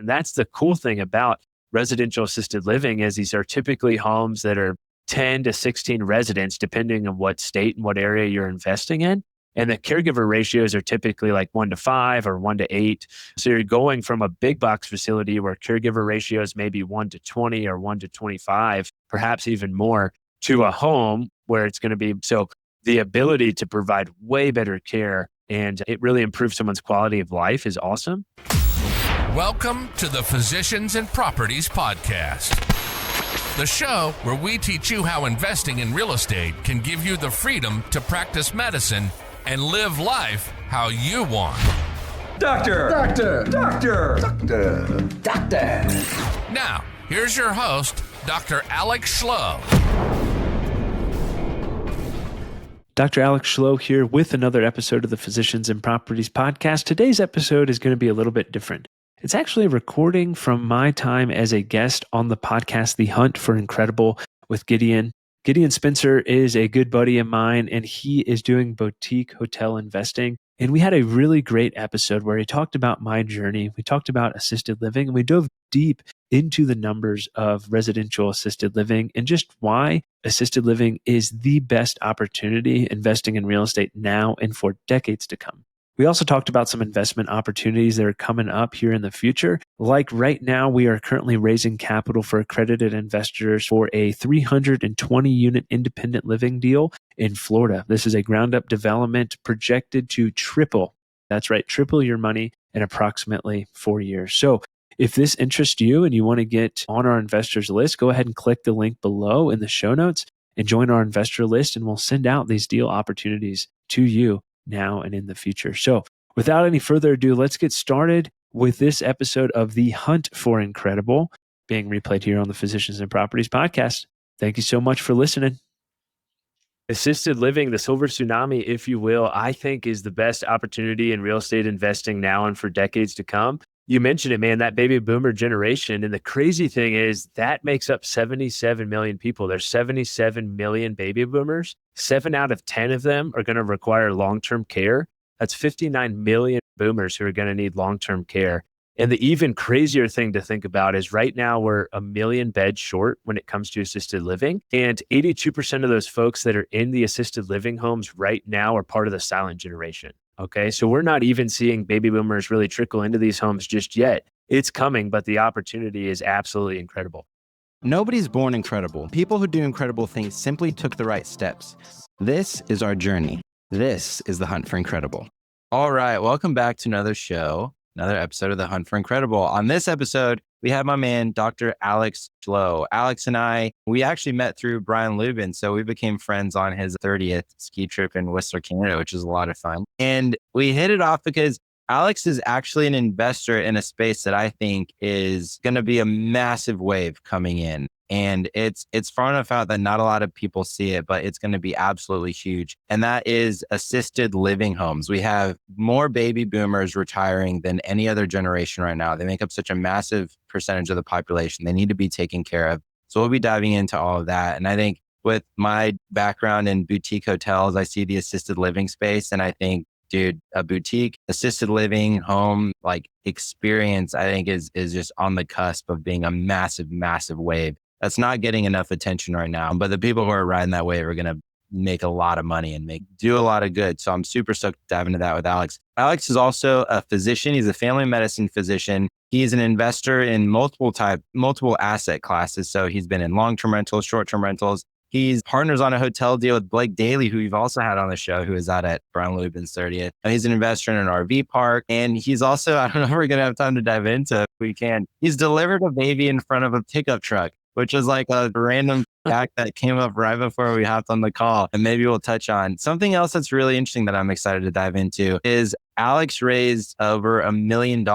And that's the cool thing about residential assisted living is these are typically homes that are 10 to 16 residents, depending on what state and what area you're investing in. And the caregiver ratios are typically like 1-5 or 1-8. So you're going from a big box facility where caregiver ratios may be 1-20 or 1-25, perhaps even more, to a home where it's going to be. So the ability to provide way better care and it really improves someone's quality of life is awesome. Welcome to the Physicians and Properties Podcast, the show where we teach you how investing in real estate can give you the freedom to practice medicine and live life how you want. Doctor! Now, here's your host, Dr. Alex Schloe. Dr. Alex Schloe here with another episode of the Physicians and Properties Podcast. Today's episode is going to be a little bit different. It's actually a recording from my time as a guest on the podcast, The Hunt for Incredible with Gideon. Gideon Spencer is a good buddy of mine, and he is doing boutique hotel investing. And we had a really great episode where he talked about my journey. We talked about assisted living, and we dove deep into the numbers of residential assisted living and just why assisted living is the best opportunity investing in real estate now and for decades to come. We also talked about some investment opportunities that are coming up here in the future. Like right now, we are currently raising capital for accredited investors for a 320-unit independent living deal in Florida. This is a ground-up development projected to triple. That's right, triple your money in approximately 4 years. So if this interests you and you want to get on our investors list, go ahead and click the link below in the show notes and join our investor list, and we'll send out these deal opportunities to you now and in the future. So without any further ado, let's get started with this episode of The Hunt for Incredible being replayed here on the Physicians and Properties Podcast. Thank you so much for listening. Assisted living, the silver tsunami, if you will, I think is the best opportunity in real estate investing now and for decades to come. You mentioned it, man, that baby boomer generation. And the crazy thing is that makes up 77 million people. There's 77 million baby boomers. 7 out of 10 of them are going to require long-term care. That's 59 million boomers who are going to need long-term care. And the even crazier thing to think about is right now we're 1 million beds short when it comes to assisted living. And 82% of those folks that are in the assisted living homes right now are part of the silent generation. Okay, so we're not even seeing baby boomers really trickle into these homes just yet. It's coming, but the opportunity is absolutely incredible. Nobody's born incredible. People who do incredible things simply took the right steps. This is our journey. This is the Hunt for Incredible. All right, welcome back to another show, another episode of the Hunt for Incredible. On this episode, we have my man, Dr. Alex Schloe. Alex and I, we actually met through Brian Lubin. So we became friends on his 30th ski trip in Whistler, Canada, which is a lot of fun. And we hit it off because Alex is actually an investor in a space that I think is going to be a massive wave coming in. And it's far enough out that not a lot of people see it, but it's going to be absolutely huge. And that is assisted living homes. We have more baby boomers retiring than any other generation right now. They make up such a massive percentage of the population. They need to be taken care of. So we'll be diving into all of that. And I think with my background in boutique hotels, I see the assisted living space. And I think, dude, a boutique assisted living home like experience, I think is just on the cusp of being a massive, massive wave. That's not getting enough attention right now, but the people who are riding that wave are going to make a lot of money and do a lot of good. So I'm super stoked to dive into that with Alex. Alex is also a physician. He's a family medicine physician. He's an investor in multiple asset classes. So he's been in long-term rentals, short-term rentals. He's partners on a hotel deal with Blake Daly, who you've also had on the show, who is out at Brian Lubin's 30th. He's an investor in an RV park. And he's also, I don't know if we're going to have time to dive into, if we can. He's delivered a baby in front of a pickup truck, which is like a random fact that came up right before we hopped on the call. And maybe we'll touch on something else that's really interesting that I'm excited to dive into is Alex raised over $1 million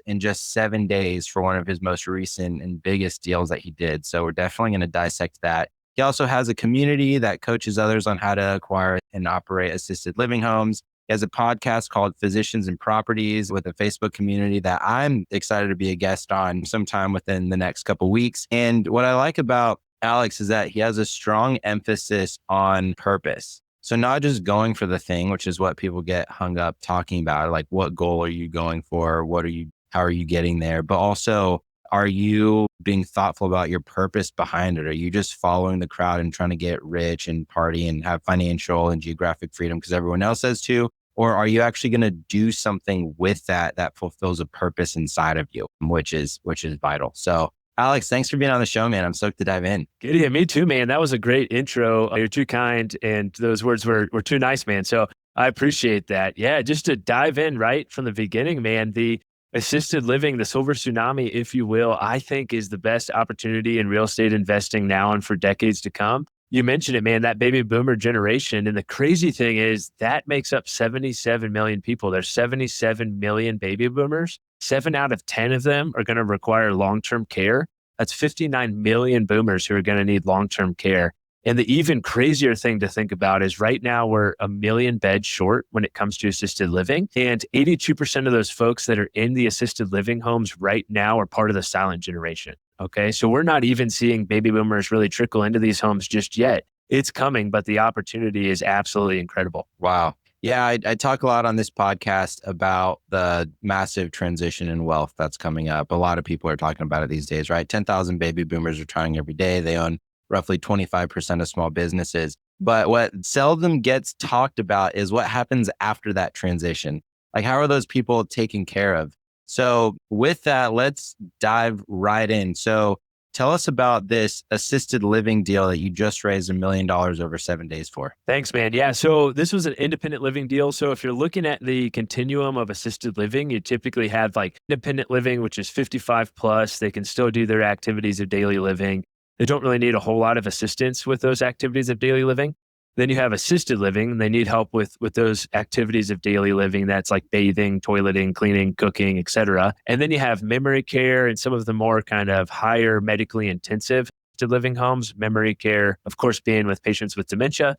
in just 7 days for one of his most recent and biggest deals that he did. So we're definitely going to dissect that. He also has a community that coaches others on how to acquire and operate assisted living homes. He has a podcast called Physicians and Properties with a Facebook community that I'm excited to be a guest on sometime within the next couple of weeks. And what I like about Alex is that he has a strong emphasis on purpose. So not just going for the thing, which is what people get hung up talking about, like what goal are you going for? What are you How are you getting there? But also, are you being thoughtful about your purpose behind it? Are you just following the crowd and trying to get rich and party and have financial and geographic freedom because everyone else says to? Or are you actually going to do something with that fulfills a purpose inside of you, which is vital. So Alex, thanks for being on the show, man. I'm stoked to dive in. Gideon, me too, man. That was a great intro. You're too kind. And those words were too nice, man. So I appreciate that. Yeah, just to dive in right from the beginning, man, the assisted living, the silver tsunami, if you will, I think is the best opportunity in real estate investing now and for decades to come. You mentioned it, man, that baby boomer generation. And the crazy thing is that makes up 77 million people. There's 77 million baby boomers. 7 out of 10 of them are going to require long-term care. That's 59 million boomers who are going to need long-term care. And the even crazier thing to think about is right now we're 1 million beds short when it comes to assisted living. And 82% of those folks that are in the assisted living homes right now are part of the silent generation. Okay. So we're not even seeing baby boomers really trickle into these homes just yet. It's coming, but the opportunity is absolutely incredible. Wow. Yeah, I talk a lot on this podcast about the massive transition in wealth that's coming up. A lot of people are talking about it these days, right? 10,000 baby boomers retiring every day. They own roughly 25% of small businesses. But what seldom gets talked about is what happens after that transition. Like, how are those people taken care of? So with that, let's dive right in. So tell us about this assisted living deal that you just raised $1 million over 7 days for. Thanks, man. Yeah. So this was an independent living deal. So if you're looking at the continuum of assisted living, you typically have like independent living, which is 55 plus. They can still do their activities of daily living. They don't really need a whole lot of assistance with those activities of daily living. Then you have assisted living. They need help with those activities of daily living. That's like bathing, toileting, cleaning, cooking, et cetera. And then you have memory care and some of the more kind of higher medically intensive assisted living homes. Memory care, of course, being with patients with dementia.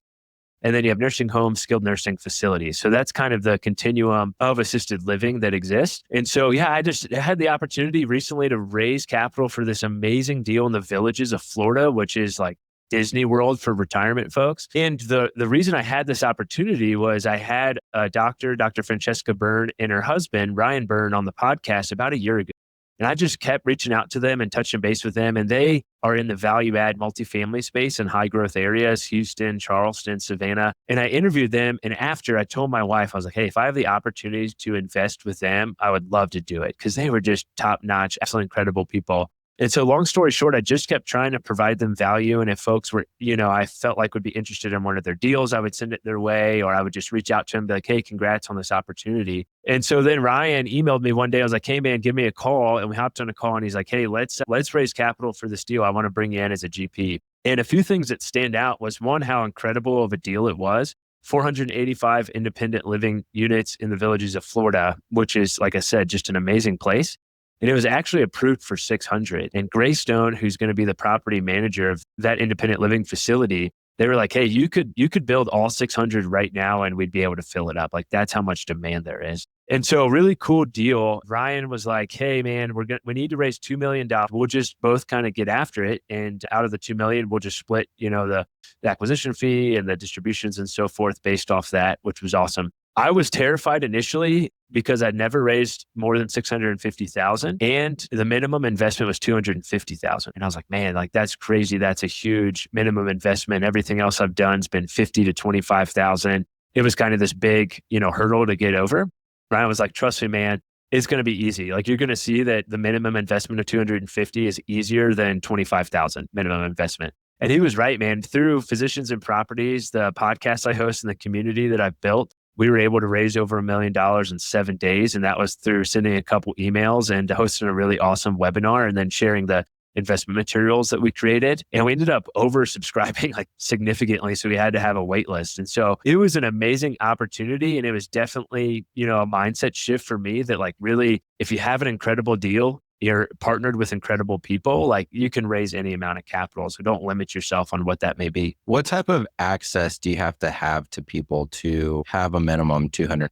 And then you have nursing homes, skilled nursing facilities. So that's kind of the continuum of assisted living that exists. And so, yeah, I just had the opportunity recently to raise capital for this amazing deal in the Villages of Florida, which is like Disney World for retirement folks. And the reason I had this opportunity was I had a Dr. Francesca Byrne and her husband, Ryan Byrne, on the podcast about a year ago. And I just kept reaching out to them and touching base with them. And they are in the value add multifamily space in high growth areas, Houston, Charleston, Savannah. And I interviewed them. And after I told my wife, I was like, hey, if I have the opportunity to invest with them, I would love to do it because they were just top notch, absolutely incredible people. And so long story short, I just kept trying to provide them value. And if folks were, I felt like would be interested in one of their deals, I would send it their way, or I would just reach out to them and be like, hey, congrats on this opportunity. And so then Ryan emailed me one day. I was like, hey man, give me a call. And we hopped on a call and he's like, hey, let's raise capital for this deal. I want to bring you in as a GP. And a few things that stand out was one, how incredible of a deal it was. 485 independent living units in the Villages of Florida, which is, like I said, just an amazing place. And it was actually approved for 600. And Greystone, who's going to be the property manager of that independent living facility, they were like, hey, you could build all 600 right now and we'd be able to fill it up. Like that's how much demand there is. And so really cool deal. Ryan was like, hey man, we need to raise $2 million. We'll just both kind of get after it. And out of the 2 million, we'll just split, the acquisition fee and the distributions and so forth based off that, which was awesome. I was terrified initially because I'd never raised more than $650,000 and the minimum investment was $250,000. And I was like, man, like that's crazy. That's a huge minimum investment. Everything else I've done has been $50,000 to $25,000. It was kind of this big, hurdle to get over. Ryan was like, trust me, man, it's going to be easy. Like you're going to see that the minimum investment of $250,000 is easier than $25,000 minimum investment. And he was right, man. Through Physicians and Properties, the podcast I host and the community that I've built, we were able to raise over $1 million in 7 days. And that was through sending a couple emails and hosting a really awesome webinar and then sharing the investment materials that we created. And we ended up oversubscribing like significantly. So we had to have a wait list. And so it was an amazing opportunity. And it was definitely, a mindset shift for me that like really, if you have an incredible deal, you're partnered with incredible people, like you can raise any amount of capital. So don't limit yourself on what that may be. What type of access do you have to people to have a minimum 200?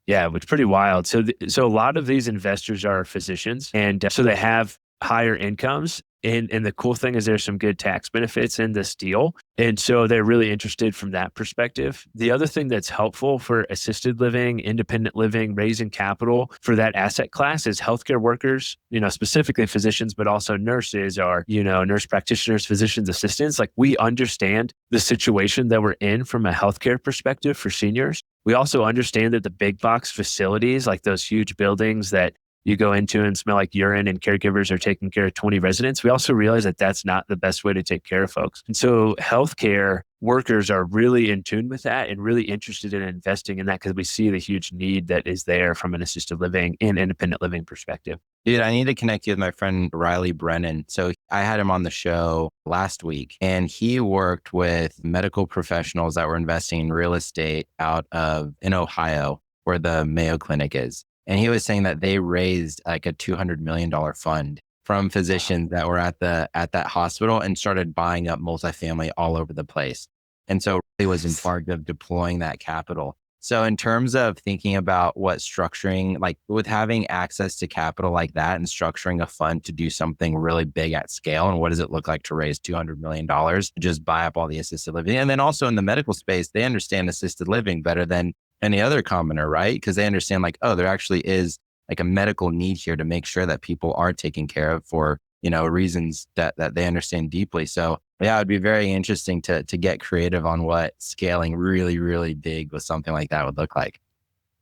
Yeah, it's pretty wild. So a lot of these investors are physicians. And so they have higher incomes. And the cool thing is there's some good tax benefits in this deal. And so they're really interested from that perspective. The other thing that's helpful for assisted living, independent living, raising capital for that asset class is healthcare workers, specifically physicians, but also nurses or, nurse practitioners, physicians, assistants. Like we understand the situation that we're in from a healthcare perspective for seniors. We also understand that the big box facilities, like those huge buildings that you go into and smell like urine and caregivers are taking care of 20 residents. We also realize that that's not the best way to take care of folks. And so healthcare workers are really in tune with that and really interested in investing in that because we see the huge need that is there from an assisted living and independent living perspective. Dude, I need to connect you with my friend Riley Brennan. So I had him on the show last week, and he worked with medical professionals that were investing in real estate in Ohio, where the Mayo Clinic is. And he was saying that they raised like a $200 million fund from physicians that were at that hospital and started buying up multifamily all over the place. And so he was in charge of deploying that capital. So in terms of thinking about what structuring, like with having access to capital like that and structuring a fund to do something really big at scale, and what does it look like to raise $200 million to just buy up all the assisted living? And then also in the medical space, they understand assisted living better than any other commoner, right? Because they understand like, oh, there actually is like a medical need here to make sure that people are taken care of for, reasons that they understand deeply. So yeah, it'd be very interesting to get creative on what scaling really, really big with something like that would look like.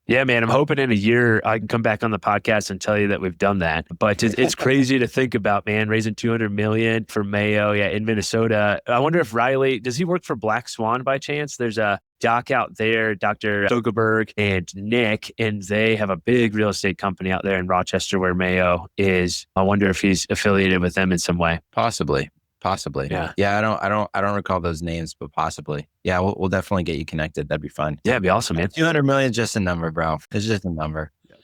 Yeah, man, I'm hoping in a year I can come back on the podcast and tell you that we've done that. But it's crazy to think about, man, raising $200 million for Mayo, in Minnesota. I wonder if Riley, does he work for Black Swan by chance? There's a doc out there, Dr. Sogelberg and Nick, and they have a big real estate company out there in Rochester where Mayo is. I wonder if he's affiliated with them in some way. Possibly. Yeah. Yeah. I don't recall those names, but possibly. Yeah. We'll definitely get you connected. That'd be fun. Yeah. It'd be awesome, man. 200 million is just a number, bro. It's just a number. Yep.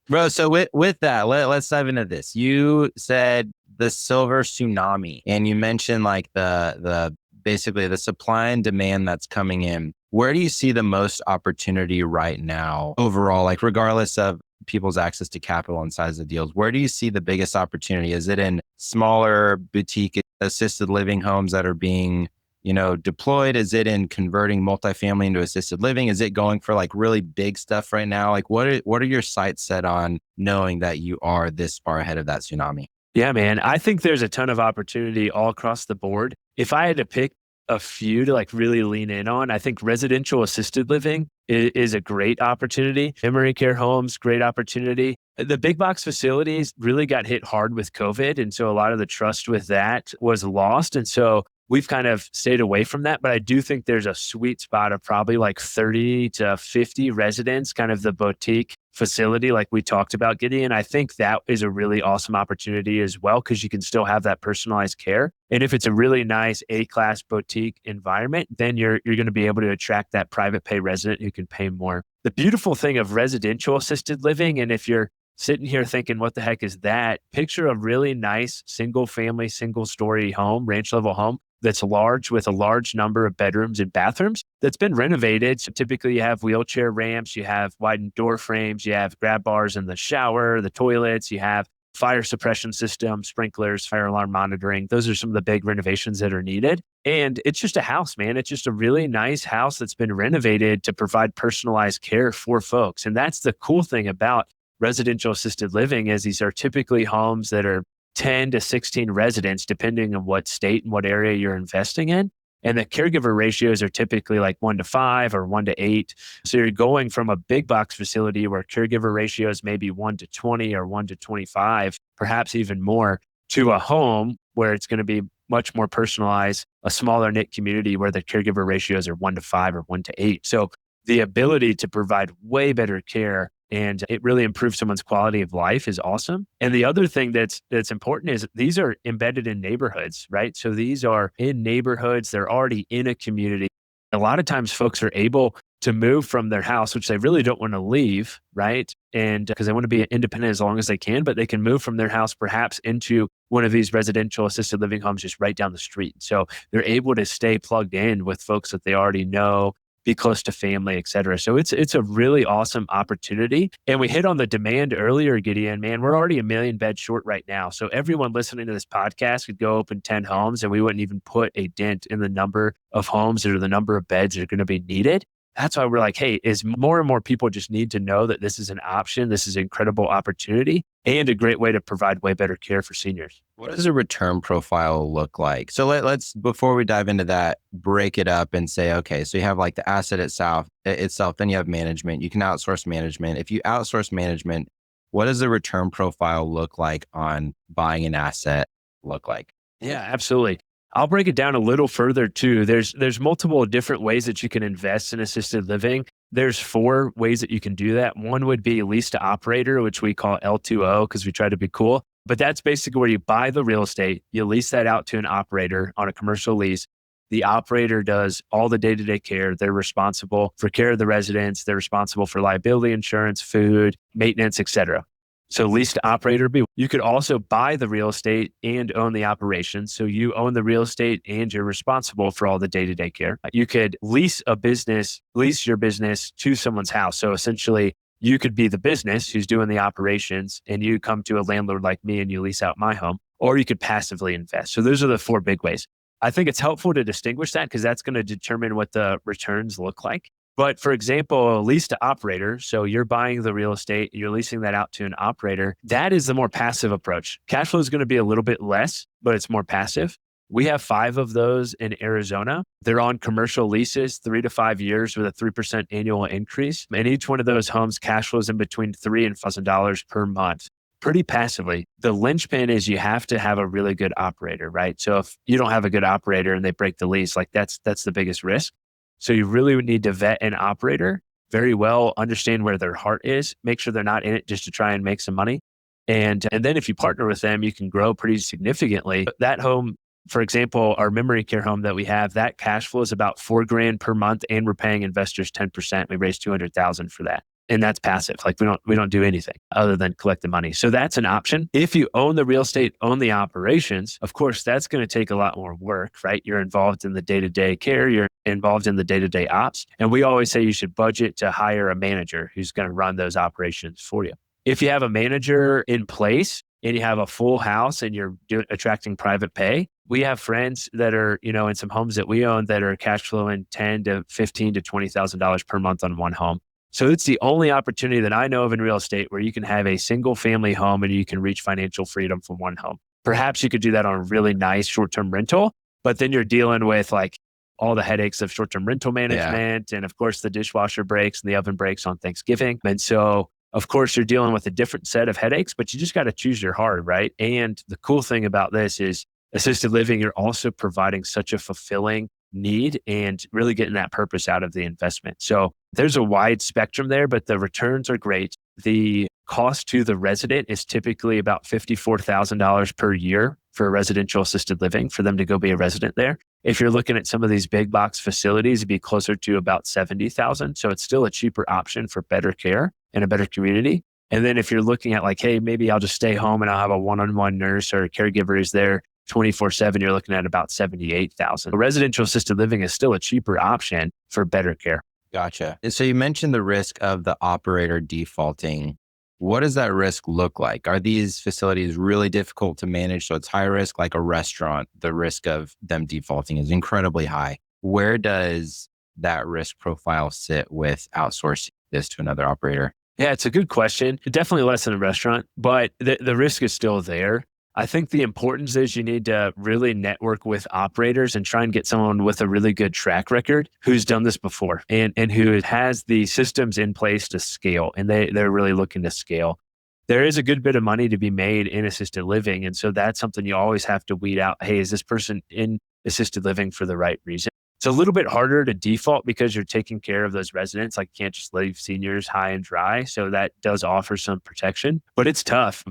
Bro. So with that, let's dive into this. You said the silver tsunami, and you mentioned like the basically the supply and demand that's coming in. Where do you see the most opportunity right now overall, like regardless of people's access to capital and size of deals? Where do you see the biggest opportunity? Is it in smaller boutique assisted living homes that are being, deployed? Is it in converting multifamily into assisted living? Is it going for like really big stuff right now? Like what are your sights set on knowing that you are this far ahead of that tsunami? Yeah, man. I think there's a ton of opportunity all across the board. If I had to pick a few to like really lean in on, I think residential assisted living is a great opportunity. Memory care homes, great opportunity. The big box facilities really got hit hard with COVID. And so a lot of the trust with that was lost. And so we've kind of stayed away from that. But I do think there's a sweet spot of probably like 30 to 50 residents, kind of the boutique facility like we talked about, Gideon. I think that is a really awesome opportunity as well, because you can still have that personalized care. And if it's a really nice A-class boutique environment, then you're going to be able to attract that private pay resident who can pay more. The beautiful thing of residential assisted living, and if you're sitting here thinking, what the heck is that? Picture a really nice single family, single story home, ranch level home that's large with a large number of bedrooms and bathrooms that's been renovated. So typically you have wheelchair ramps, you have widened door frames, you have grab bars in the shower, the toilets, you have fire suppression systems, sprinklers, fire alarm monitoring. Those are some of the big renovations that are needed. And it's just a house, man. It's just a really nice house that's been renovated to provide personalized care for folks. And that's the cool thing about residential assisted living is these are typically homes that are 10 to 16 residents, depending on what state and what area you're investing in. And the caregiver ratios are typically like 1-5 or 1-8. So you're going from a big box facility where caregiver ratios may be 1-20 or 1-25, perhaps even more, to a home where it's going to be much more personalized, a smaller knit community where the caregiver ratios are 1-5 or 1-8. So the ability to provide way better care and it really improves someone's quality of life is awesome. And the other thing that's important is these are embedded in neighborhoods, right? So these are in neighborhoods. They're already in a community. A lot of times folks are able to move from their house, which they really don't want to leave, right? And because they want to be independent as long as they can, but they can move from their house perhaps into one of these residential assisted living homes just right down the street. So they're able to stay plugged in with folks that they already know. be close to family, et cetera. So it's a really awesome opportunity. And we hit on the demand earlier, Gideon, man, we're already 1 million beds short right now. So everyone listening to this podcast could go open 10 homes and we wouldn't even put a dent in the number of homes or the number of beds that are going to be needed. That's why we're like, hey, is more and more people just need to know that this is an option. This is an incredible opportunity and a great way to provide way better care for seniors. What does a return profile look like? So let's, before we dive into that, break it up and say, okay, so you have like the asset itself, then you have management. You can outsource management. If you outsource management, what does the return profile look like on buying an asset look like? Yeah, absolutely. I'll break it down a little further too. There's multiple different ways that you can invest in assisted living. There's 4 ways that you can do that. One would be Lease-to-Operator, which we call L2O because we try to be cool. But that's basically where you buy the real estate, you lease that out to an operator on a commercial lease. The operator does all the day-to-day care. They're responsible for care of the residents. They're responsible for liability insurance, food, maintenance, et cetera. So Lease-to-Operator, you could also buy the real estate and own the operations. So you own the real estate and you're responsible for all the day-to-day care. You could lease your business to someone's house. So essentially, you could be the business who's doing the operations and you come to a landlord like me and you lease out my home, or you could passively invest. So those are the 4 big ways. I think it's helpful to distinguish that because that's going to determine what the returns look like. But for example, Lease-to-Operator, so you're buying the real estate, you're leasing that out to an operator. That is the more passive approach. Cashflow is going to be a little bit less, but it's more passive. We have 5 of those in Arizona. They're on commercial leases, 3 to 5 years with a 3% annual increase. And each one of those homes cash flows in between $3,000 and $5,000 per month, pretty passively. The linchpin is you have to have a really good operator, right? So if you don't have a good operator and they break the lease, like that's the biggest risk. So you really would need to vet an operator very well, understand where their heart is, make sure they're not in it just to try and make some money. And then if you partner with them, you can grow pretty significantly. That home, for example, our memory care home that we have, that cash flow is about $4,000 per month and we're paying investors 10%. We raised $200,000 for that. And that's passive. Like we don't do anything other than collect the money. So that's an option. If you own the real estate, own the operations, of course, that's going to take a lot more work, right? You're involved in the day-to-day care. You're involved in the day-to-day ops. And we always say you should budget to hire a manager who's going to run those operations for you. If you have a manager in place and you have a full house and you're attracting private pay, we have friends that are, in some homes that we own that are cash flowing $10,000 to $15,000 to $20,000 per month on one home. So it's the only opportunity that I know of in real estate where you can have a single family home and you can reach financial freedom from one home. Perhaps you could do that on a really nice short-term rental, but then you're dealing with like all the headaches of short-term rental management. And of course the dishwasher breaks and the oven breaks on Thanksgiving. And so of course you're dealing with a different set of headaches, but you just got to choose your heart, right? And the cool thing about this is assisted living, you're also providing such a fulfilling need and really getting that purpose out of the investment. So there's a wide spectrum there, but the returns are great. The cost to the resident is typically about $54,000 per year for a residential assisted living for them to go be a resident there. If you're looking at some of these big box facilities, it'd be closer to about $70,000. So it's still a cheaper option for better care and a better community. And then if you're looking at like, hey, maybe I'll just stay home and I'll have a one-on-one nurse or a caregiver who's there 24/7, you're looking at about $78,000. Residential assisted living is still a cheaper option for better care. Gotcha. And so you mentioned the risk of the operator defaulting. What does that risk look like? Are these facilities really difficult to manage? So it's high risk, like a restaurant, the risk of them defaulting is incredibly high. Where does that risk profile sit with outsourcing this to another operator? Yeah, it's a good question. Definitely less than a restaurant, but the risk is still there. I think the importance is you need to really network with operators and try and get someone with a really good track record who's done this before and who has the systems in place to scale. And they're really looking to scale. There is a good bit of money to be made in assisted living. And so that's something you always have to weed out. Hey, is this person in assisted living for the right reason? It's a little bit harder to default because you're taking care of those residents. Like you can't just leave seniors high and dry. So that does offer some protection, but it's tough.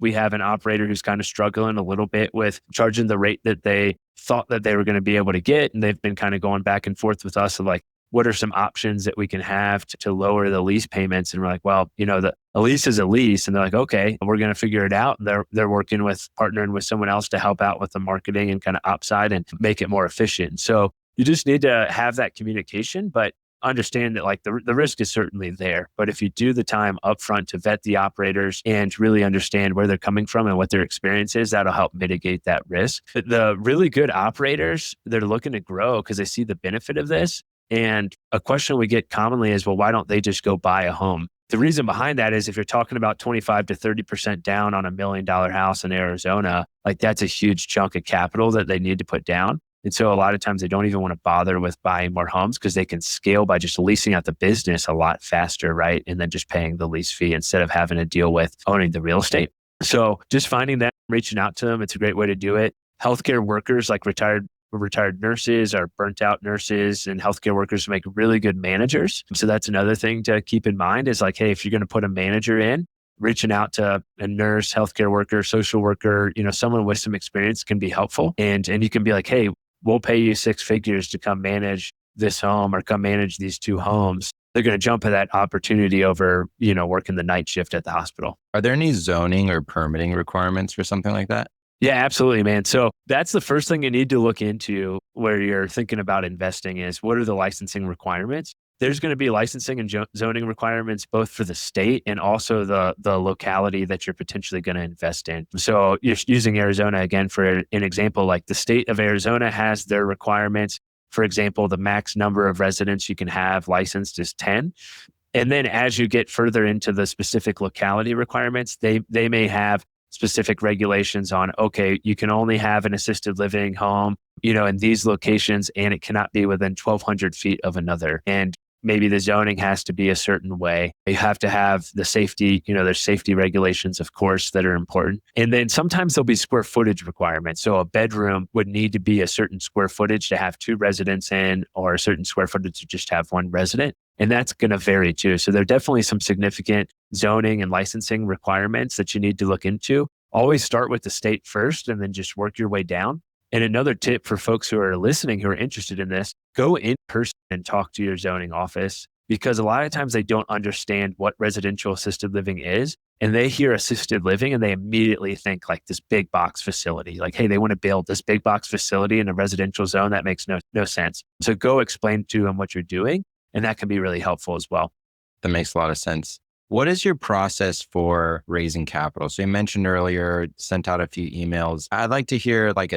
We have an operator who's kind of struggling a little bit with charging the rate that they thought that they were going to be able to get. And they've been kind of going back and forth with us of like, what are some options that we can have to lower the lease payments? And we're like, well, a lease is a lease. And they're like, okay, we're going to figure it out. And they're partnering with someone else to help out with the marketing and kind of ops side and make it more efficient. So You just need to have that communication, but understand that like the risk is certainly there. But if you do the time upfront to vet the operators and really understand where they're coming from and what their experience is, that'll help mitigate that risk. But the really good operators, they're looking to grow because they see the benefit of this. And a question we get commonly is, well, why don't they just go buy a home? The reason behind that is if you're talking about 25 to 30% down on $1 million house in Arizona, like that's a huge chunk of capital that they need to put down. And so a lot of times they don't even want to bother with buying more homes because they can scale by just leasing out the business a lot faster, right? And then just paying the lease fee instead of having to deal with owning the real estate. So just finding that, reaching out to them, it's a great way to do it. Healthcare workers like retired nurses or burnt out nurses and healthcare workers make really good managers. So that's another thing to keep in mind is like, hey, if you're going to put a manager in, reaching out to a nurse, healthcare worker, social worker, someone with some experience can be helpful. And you can be like, hey, we'll pay you 6 figures to come manage this home or come manage these 2 homes. They're going to jump at that opportunity over, working the night shift at the hospital. Are there any zoning or permitting requirements for something like that? Yeah, absolutely, man. So that's the first thing you need to look into where you're thinking about investing is what are the licensing requirements? There's going to be licensing and zoning requirements both for the state and also the locality that you're potentially going to invest in. So you're using Arizona again for an example, like the state of Arizona has their requirements. For example, the max number of residents you can have licensed is 10. And then as you get further into the specific locality requirements, they may have specific regulations on, okay, you can only have an assisted living home, in these locations, and it cannot be within 1,200 feet of another. And maybe the zoning has to be a certain way. You have to have the safety, there's safety regulations, of course, that are important. And then sometimes there'll be square footage requirements. So a bedroom would need to be a certain square footage to have 2 residents in, or a certain square footage to just have 1 resident. And that's going to vary too. So there are definitely some significant zoning and licensing requirements that you need to look into. Always start with the state first and then just work your way down. And another tip for folks who are listening, who are interested in this, go in person and talk to your zoning office, because a lot of times they don't understand what residential assisted living is. And they hear assisted living and they immediately think like this big box facility, like, hey, they want to build this big box facility in a residential zone. That makes no sense. So go explain to them what you're doing. And that can be really helpful as well. That makes a lot of sense. What is your process for raising capital? So you mentioned earlier, sent out a few emails. I'd like to hear like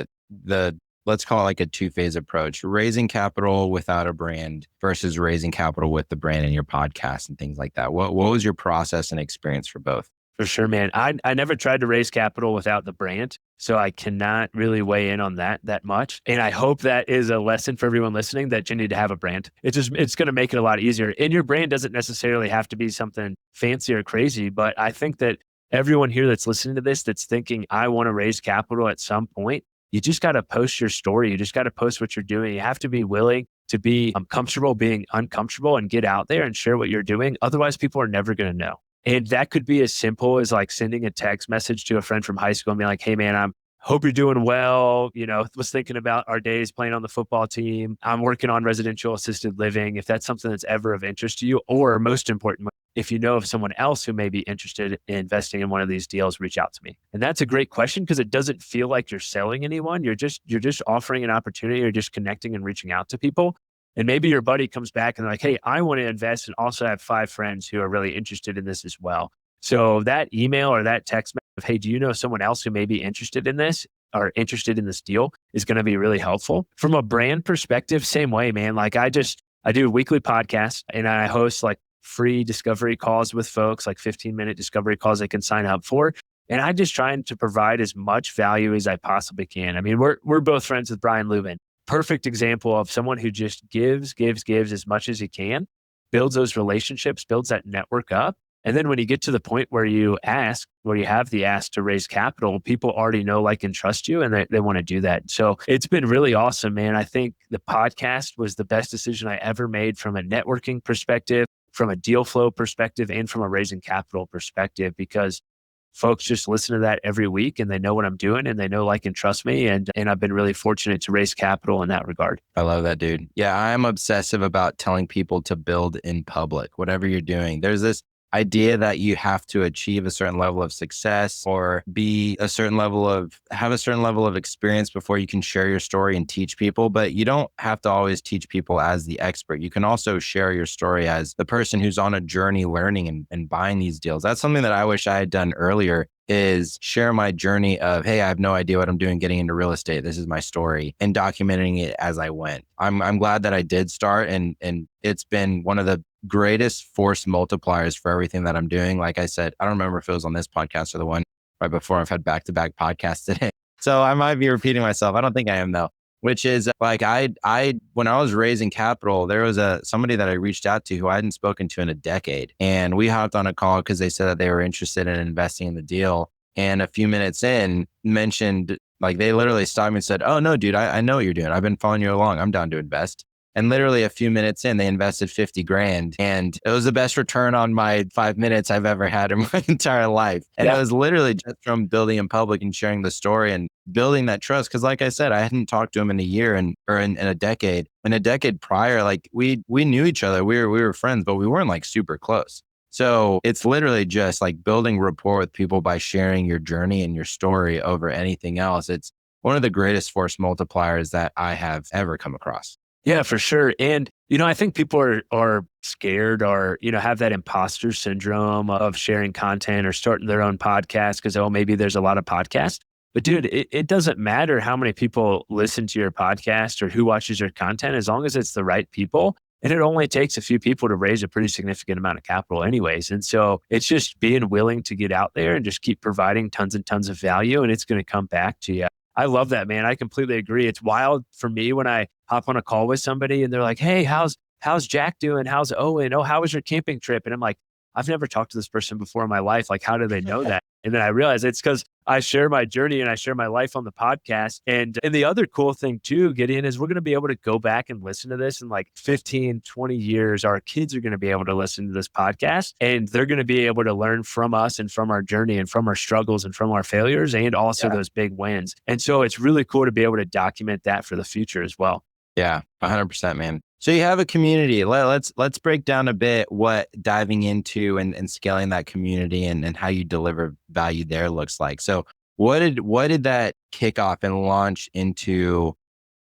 let's call it like a 2-phase approach, raising capital without a brand versus raising capital with the brand in your podcast and things like that. What was your process and experience for both? For sure, man. I never tried to raise capital without the brand, so I cannot really weigh in on that much. And I hope that is a lesson for everyone listening that you need to have a brand. It's going to make it a lot easier. And your brand doesn't necessarily have to be something fancy or crazy, but I think that everyone here that's listening to this, that's thinking, I want to raise capital at some point, you just got to post your story. You just got to post what you're doing. You have to be willing to be comfortable being uncomfortable and get out there and share what you're doing. Otherwise, people are never going to know. And that could be as simple as like sending a text message to a friend from high school and being like, hey man, hope you're doing well. Was thinking about our days playing on the football team. I'm working on residential assisted living. If that's something that's ever of interest to you, or most important, if you know of someone else who may be interested in investing in one of these deals, reach out to me. And that's a great question because it doesn't feel like you're selling anyone. You're just offering an opportunity. You're just connecting and reaching out to people. And maybe your buddy comes back and they're like, hey, I want to invest and also have 5 friends who are really interested in this as well. So that email or that text message of, hey, do you know someone else who may be interested in this or interested in this deal is going to be really helpful. From a brand perspective, same way, man. Like I do a weekly podcast and I host like free discovery calls with folks, like 15-minute discovery calls they can sign up for. And I just trying to provide as much value as I possibly can. I mean, we're both friends with Brian Lubin. Perfect example of someone who just gives as much as he can, builds those relationships, builds that network up. And then when you get to the point where you have the ask to raise capital, people already know, like, and trust you, and they want to do that. So it's been really awesome, man. I think the podcast was the best decision I ever made from a networking perspective, from a deal flow perspective, and from a raising capital perspective, because folks just listen to that every week and they know what I'm doing and they know, like, and trust me. And I've been really fortunate to raise capital in that regard. I love that, dude. Yeah, I'm obsessive about telling people to build in public, whatever you're doing. There's this idea that you have to achieve a certain level of success or have a certain level of experience before you can share your story and teach people. But you don't have to always teach people as the expert. You can also share your story as the person who's on a journey learning and buying these deals. That's something that I wish I had done earlier, is share my journey of, hey, I have no idea what I'm doing getting into real estate. This is my story, and documenting it as I went. I'm glad that I did start, and it's been one of the greatest force multipliers for everything that I'm doing. Like I said, I don't remember if it was on this podcast or the one right before. I've had back-to-back podcasts today. So I might be repeating myself. I don't think I am though, which is like, when I was raising capital, there was somebody that I reached out to who I hadn't spoken to in a decade. And we hopped on a call because they said that they were interested in investing in the deal. And a few minutes in, mentioned, like, they literally stopped me and said, "Oh no, dude, I know what you're doing. I've been following you along. I'm down to invest." And literally a few minutes in, they invested 50 grand. And it was the best return on my 5 minutes I've ever had in my entire life. And It was literally just from building in public and sharing the story and building that trust. Cause like I said, I hadn't talked to him in a year or in a decade. In a decade prior, like we knew each other. We were friends, but we weren't like super close. So it's literally just like building rapport with people by sharing your journey and your story over anything else. It's one of the greatest force multipliers that I have ever come across. Yeah, for sure. And, I think people are scared or, have that imposter syndrome of sharing content or starting their own podcast because, maybe there's a lot of podcasts. But dude, it doesn't matter how many people listen to your podcast or who watches your content, as long as it's the right people. And it only takes a few people to raise a pretty significant amount of capital anyways. And so it's just being willing to get out there and just keep providing tons and tons of value, and it's going to come back to you. I love that, man. I completely agree. It's wild for me when I hop on a call with somebody and they're like, "Hey, how's Jack doing? How's Owen? Oh, how was your camping trip?" And I'm like, I've never talked to this person before in my life. Like, how do they know that? And then I realize it's because I share my journey and I share my life on the podcast. And the other cool thing too, Gideon, is we're going to be able to go back and listen to this in like 15, 20 years. Our kids are going to be able to listen to this podcast, and they're going to be able to learn from us and from our journey and from our struggles and from our failures and also those big wins. And so it's really cool to be able to document that for the future as well. Yeah, 100%, man. So you have a community. Let's break down a bit what diving into and scaling that community and how you deliver value there looks like. So what did that kick off and launch into,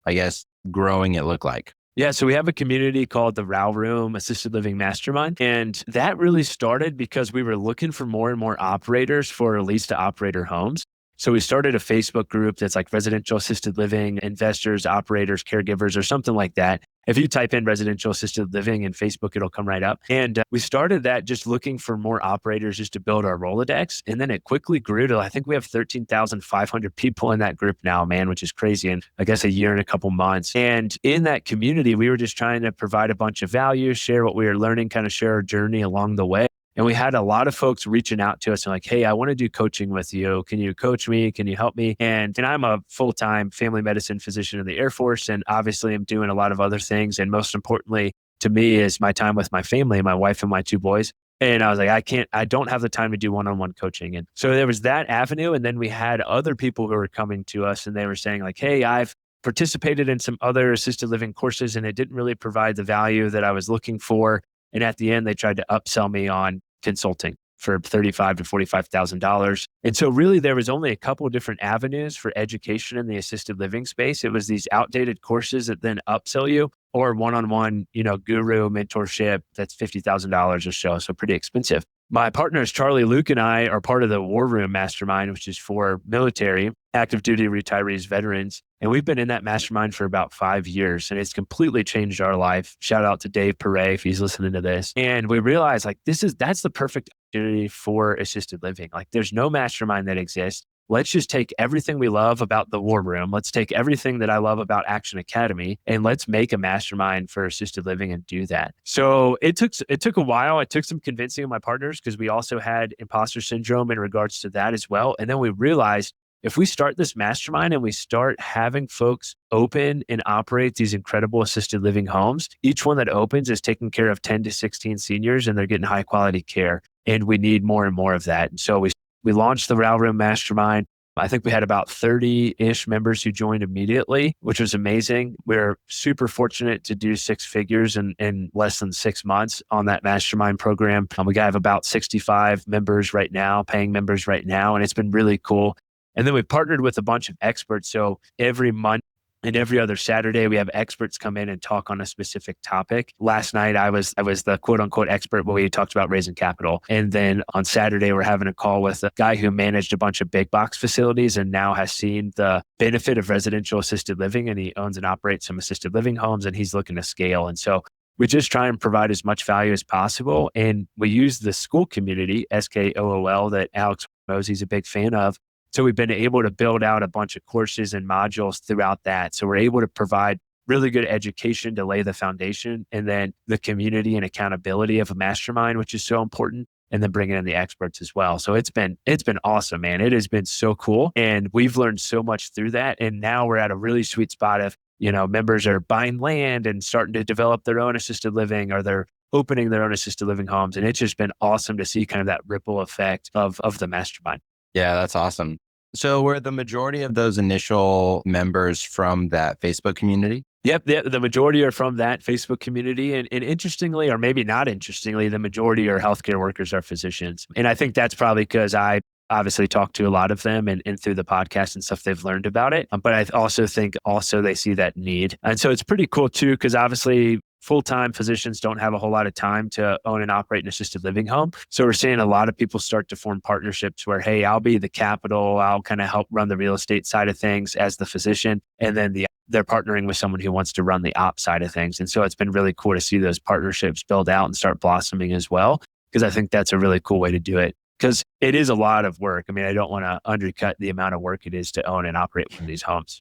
I guess, growing it look like? Yeah, so we have a community called the Row Room Assisted Living Mastermind. And that really started because we were looking for more and more operators for lease-to-operator homes. So we started a Facebook group that's like residential assisted living, investors, operators, caregivers, or something like that. If you type in residential assisted living in Facebook, it'll come right up. And we started that just looking for more operators just to build our Rolodex. And then it quickly grew to, I think we have 13,500 people in that group now, man, which is crazy. And I guess a year and a couple months. And in that community, we were just trying to provide a bunch of value, share what we were learning, kind of share our journey along the way. And we had a lot of folks reaching out to us and like, "Hey, I want to do coaching with you. Can you coach me? Can you help me?" And I'm a full-time family medicine physician in the Air Force. And obviously I'm doing a lot of other things. And most importantly to me is my time with my family, my wife and my two boys. And I was like, I don't have the time to do one-on-one coaching. And so there was that avenue. And then we had other people who were coming to us and they were saying like, "Hey, I've participated in some other assisted living courses and it didn't really provide the value that I was looking for." And at the end, they tried to upsell me on consulting for $35,000 to $45,000. And so really there was only a couple of different avenues for education in the assisted living space. It was these outdated courses that then upsell you, or one-on-one, guru mentorship that's $50,000 or so. So pretty expensive. My partners, Charlie, Luke, and I are part of the War Room Mastermind, which is for military, active duty retirees, veterans. And we've been in that mastermind for about 5 years, and it's completely changed our life. Shout out to Dave Perret if he's listening to this. And we realized like that's the perfect opportunity for assisted living. Like there's no mastermind that exists. Let's just take everything we love about the War Room. Let's take everything that I love about Action Academy and let's make a mastermind for assisted living and do that. So it took a while. It took some convincing of my partners because we also had imposter syndrome in regards to that as well. And then we realized if we start this mastermind and we start having folks open and operate these incredible assisted living homes, each one that opens is taking care of 10 to 16 seniors and they're getting high quality care. And we need more and more of that. And so we launched the Row Room Mastermind. I think we had about 30-ish members who joined immediately, which was amazing. We're super fortunate to do six figures in less than 6 months on that mastermind program. We have about 65 members right now, paying members right now, and it's been really cool. And then we partnered with a bunch of experts. So every month and every other Saturday, we have experts come in and talk on a specific topic. Last night, I was the quote unquote expert where we talked about raising capital. And then on Saturday, we're having a call with a guy who managed a bunch of big box facilities and now has seen the benefit of residential assisted living. And he owns and operates some assisted living homes and he's looking to scale. And so we just try and provide as much value as possible. And we use the school community, SKOOL, that Alex knows he's a big fan of. So we've been able to build out a bunch of courses and modules throughout that. So we're able to provide really good education to lay the foundation, and then the community and accountability of a mastermind, which is so important, and then bringing in the experts as well. So it's been awesome, man. It has been so cool. And we've learned so much through that. And now we're at a really sweet spot of, members are buying land and starting to develop their own assisted living, or they're opening their own assisted living homes. And it's just been awesome to see kind of that ripple effect of the mastermind. Yeah, that's awesome. So were the majority of those initial members from that Facebook community? Yep. The majority are from that Facebook community. And interestingly, or maybe not interestingly, the majority are healthcare workers, are physicians. And I think that's probably because I obviously talk to a lot of them and through the podcast and stuff, they've learned about it. But I also think they see that need. And so it's pretty cool too, because obviously full-time physicians don't have a whole lot of time to own and operate an assisted living home. So we're seeing a lot of people start to form partnerships where, hey, I'll be the capital, I'll kind of help run the real estate side of things as the physician. And then they're partnering with someone who wants to run the ops side of things. And so it's been really cool to see those partnerships build out and start blossoming as well, because I think that's a really cool way to do it. Because it is a lot of work. I mean, I don't want to undercut the amount of work it is to own and operate one of these homes.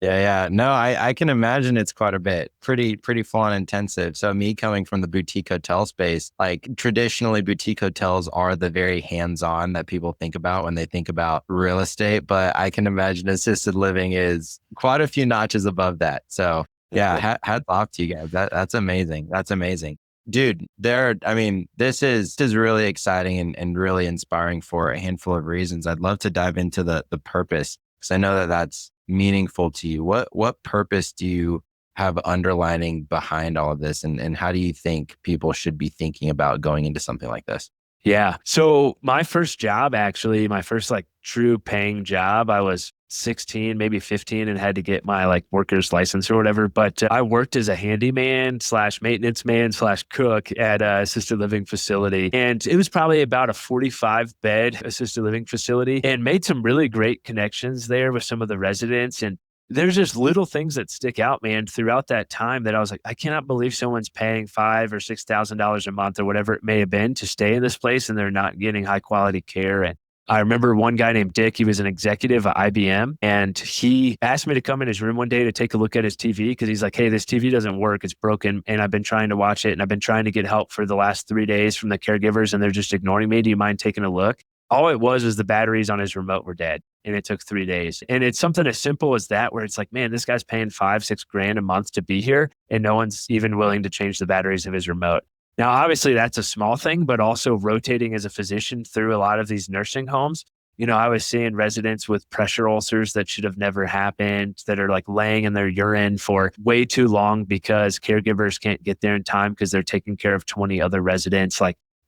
Yeah. No, I can imagine it's quite a bit, pretty full and intensive. So me coming from the boutique hotel space, like traditionally boutique hotels are the very hands-on that people think about when they think about real estate. But I can imagine assisted living is quite a few notches above that. So yeah, hats off to you guys. That's amazing. That's amazing. Dude, this is really exciting and really inspiring for a handful of reasons. I'd love to dive into the purpose, because I know that that's meaningful to you. What purpose do you have underlining behind all of this? And how do you think people should be thinking about going into something like this? Yeah. So my first job, actually, my first true paying job, I was 16, maybe 15 and had to get my worker's license or whatever. But I worked as a handyman / maintenance man / cook at a assisted living facility. And it was probably about a 45 bed assisted living facility, and made some really great connections there with some of the residents. And there's just little things that stick out, man, throughout that time that I was like, I cannot believe someone's paying $5,000 or $6,000 a month or whatever it may have been to stay in this place, and they're not getting high quality care. And I remember one guy named Dick, he was an executive at IBM, and he asked me to come in his room one day to take a look at his TV, because he's like, hey, this TV doesn't work. It's broken. And I've been trying to watch it, and I've been trying to get help for the last 3 days from the caregivers, and they're just ignoring me. Do you mind taking a look? All it was the batteries on his remote were dead, and it took 3 days. And it's something as simple as that, where it's like, man, this guy's paying $5-6 grand a month to be here, and no one's even willing to change the batteries of his remote. Now, obviously that's a small thing, but also rotating as a physician through a lot of these nursing homes. I was seeing residents with pressure ulcers that should have never happened, that are laying in their urine for way too long because caregivers can't get there in time because they're taking care of 20 other residents.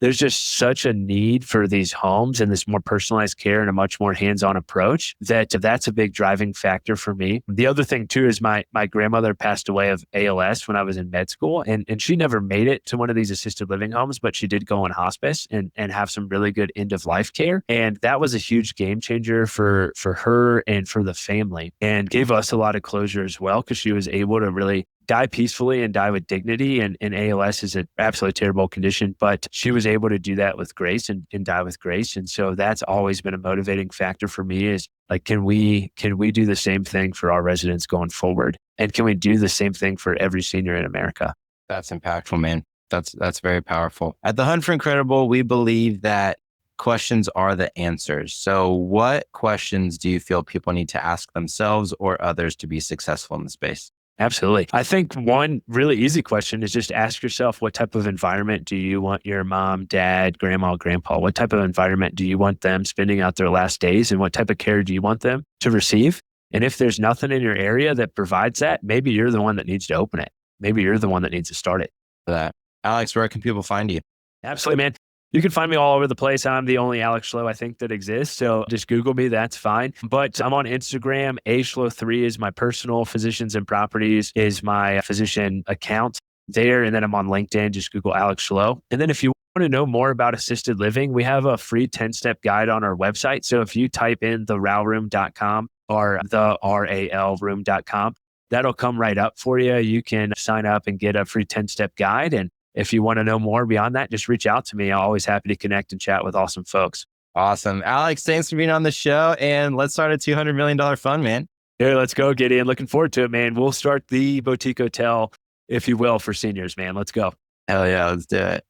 There's just such a need for these homes and this more personalized care and a much more hands-on approach that's a big driving factor for me. The other thing too is my grandmother passed away of ALS when I was in med school, and she never made it to one of these assisted living homes, but she did go on hospice and have some really good end-of-life care. And that was a huge game changer for her and for the family, and gave us a lot of closure as well, because she was able to really die peacefully and die with dignity. And ALS is an absolutely terrible condition, but she was able to do that with grace and die with grace. And so that's always been a motivating factor for me, is can we do the same thing for our residents going forward? And can we do the same thing for every senior in America? That's impactful, man. That's very powerful. At the Hunt for Incredible, we believe that questions are the answers. So what questions do you feel people need to ask themselves or others to be successful in the space? Absolutely. I think one really easy question is just ask yourself, what type of environment do you want your mom, dad, grandma, grandpa? What type of environment do you want them spending out their last days? And what type of care do you want them to receive? And if there's nothing in your area that provides that, maybe you're the one that needs to open it. Maybe you're the one that needs to start it. For that. Alex, where can people find you? Absolutely, man. You can find me all over the place. I'm the only Alex Schloe I think that exists. So just Google me. That's fine. But I'm on Instagram. ﷺ3 is my personal. Physicians and Properties is my physician account there. And then I'm on LinkedIn. Just Google Alex Schloe. And then if you want to know more about assisted living, we have a free 10-step guide on our website. So if you type in theralroom.com or the RALroom.com, that'll come right up for you. You can sign up and get a free 10-step guide. And if you want to know more beyond that, just reach out to me. I'm always happy to connect and chat with awesome folks. Awesome. Alex, thanks for being on the show. And let's start a $200 million fund, man. Here, let's go, Gideon. Looking forward to it, man. We'll start the boutique hotel, if you will, for seniors, man. Let's go. Hell yeah, let's do it.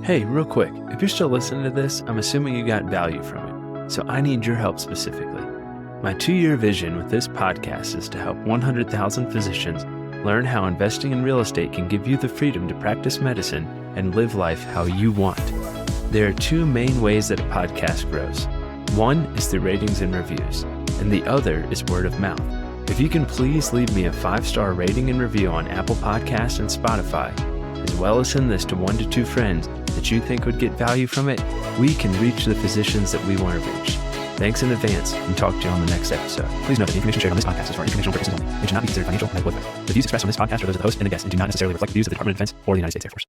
Hey, real quick, if you're still listening to this, I'm assuming you got value from it. So I need your help specifically. My 2-year vision with this podcast is to help 100,000 physicians learn how investing in real estate can give you the freedom to practice medicine and live life how you want. There are 2 main ways that a podcast grows. One is through ratings and reviews, and the other is word of mouth. If you can please leave me a 5-star rating and review on Apple Podcasts and Spotify, as well as send this to 1 to 2 friends that you think would get value from it, we can reach the physicians that we want to reach. Thanks in advance, and talk to you on the next episode. Please note that the information shared on this podcast is for informational purposes only and should not be considered financial or medical advice. The views expressed on this podcast are those of the host and the guest and do not necessarily reflect the views of the Department of Defense or the United States Air Force.